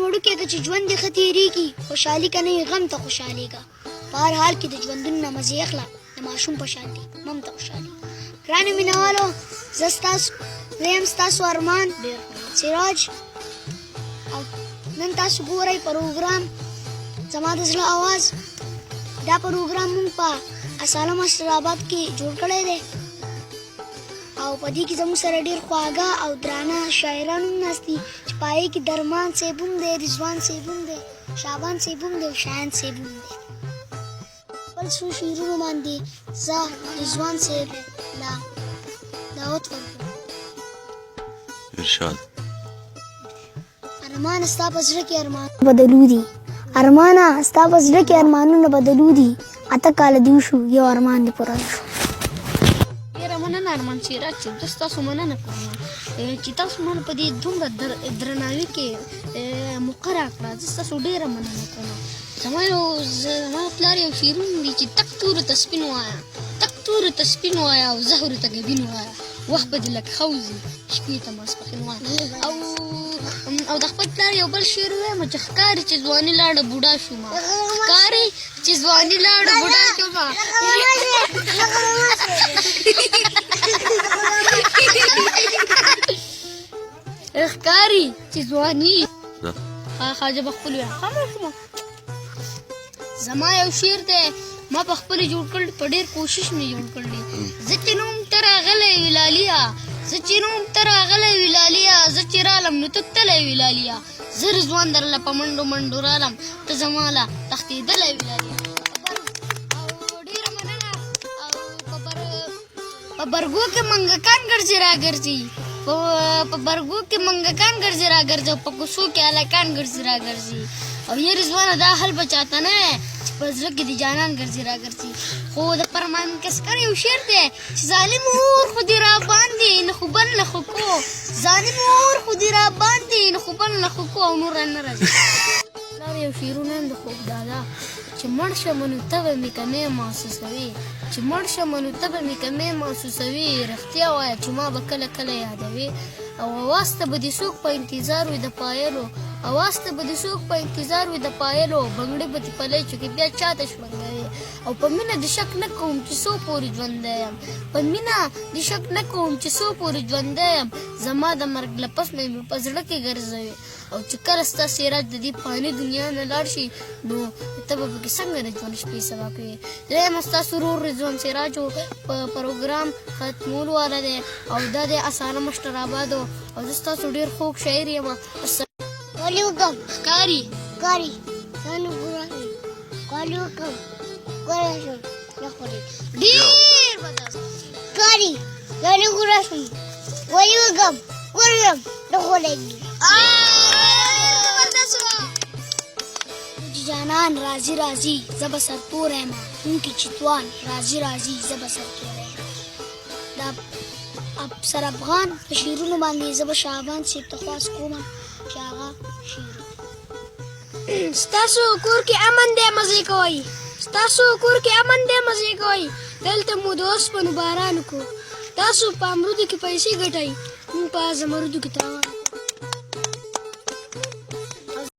وړوکی که چې ژوند دې ښه تېرېږي خوشحالي که نه وي غم ته خوشحالېږه په هر حال کې د ژوندون نه مزې اخله د ماشوم په شان دي مم ته خوشحالېږه ګرانو مینهوالو زه یم ستاسو ارمان سراج او نن تاسو ګورئ پروګرام زما د زړه اواز دا پروګرام مونږ په اسالم اسټراباد کې جوړ کړی دی او په دې کې زموږ سره ډېر خواږه او درانه شاعران هم ناست دي چې په هغې کې درمان صاحب هم دی رضوان صاحب هم دی شعبان صاحب هم دی او شایان صاحب هم دی بل څو شعرونو باندې زه رضوان صاحب له دعوت ورکوم ارشاد ارمانه ستا په زړه کې ارمانونه بدلو دي ارمانه ستا په زړه کې ارمانونه بدلو دي اته کاله دې وشو یو ارمان دې پوره نه شو ډېره مننه ارمان سراج صاحب زه ستاسو مننه کوم چې تاسو مانه په دې دومره درناوي کې موقع راکړه زه ستاسو ډېره مننه کوم زما پلار یو شعرونه دي چې تک تورو ته سپین وایه تک تورو ته سپین وایه او زهرو ته ګبین وایه وخت به دې لکه خوځي شپې ته ماسپښین وایه او د خپل پلار یو بل شعر وایم چې ښکاري چې ځواني لاړه بوډا شومه ښکاري چې ځواني لاړه بوډا شومه ښکاري چې ځواني خواجه به خپل وایه زما یو شعر دی ما په خپل جوړ کړ په ډېر کوشش مې جوړ کړی زه چې نوم ته راغلی وي لاليه زه چې نوم ته راغلی وي لاليه زه چې رالم نو ته تللی وي لاليه زه رضوان درله په منډو منډو رالم ته زما له تښتېدلی وي لاليه او ډېره مننه او په برګو کې منګکان ګرځي راګرځي په برګو کې منګکان ګرځي راګرځي او په کوڅو کې هلکان ګرځي راګرځي او یې رضوانه دا حل به چاته نه په زړه کې د جانان ګرځي راګرځي خو د فرمان کسکر یو شعر دی چې ظالم اور خو دې راباندې نه خو بل نه خو کو ظالم اور خو دې راباندې نه خو بل نه خو کو او نور نه راځي پلار یو شعرونه هم د خوب دادا چې مړ شم نو ته به مې کمې محسوسوي چې مړ شم نو ته به مې کمې محسوسوي رښتیا وایه چې ما به کله کله یادوي او اواز ته به دې څوک په انتظار وي د پایلو اواز ته به دې څوک په انتظار وي د پایلو بنګړې به دې پلی چکې بیا چاته شړنګوي او په مینه دې شک نه کوم چې څو پورې ژوندی یم په مینه دې شک نه کوم چې څو پورې ژوندی یم زما د مرګ لپس مې په زړه کې ګرځوي او چې کله ستا سراج د دې فاني دنیا نه لاړ شي نو ته به پکې څنګه د ژوند شپې سبا کوې زه یم ستاسو ورور رضوان سراجو په پروګرام ختمولو والا دی او دا دی اسالم اسټرابادو او زه ستاسو ډېر خوږ شاعر یم Kolugam, ښکاري kari, nanu gurasi, kolugam, gurasum, nakuri. ډېر بداست Kari, nanu gurasum, kolugam, gurasum, nakuri. جانان راضی راضی زب سرتور احما انکی چتوان راضی راضی زب سرتور احما دا افسر افغان په شعرونو باندې زب شعبان صاحب ته خواست کومه چې هغه شعر ستاسو کور کې امن دی مزې کوئ ستاسو کور کې امن دی مزې کوئ دلته مو د اوسپنو باران کو تاسو په امرودو کې پیسې ګټئ موږ په زمرودو کې تاوان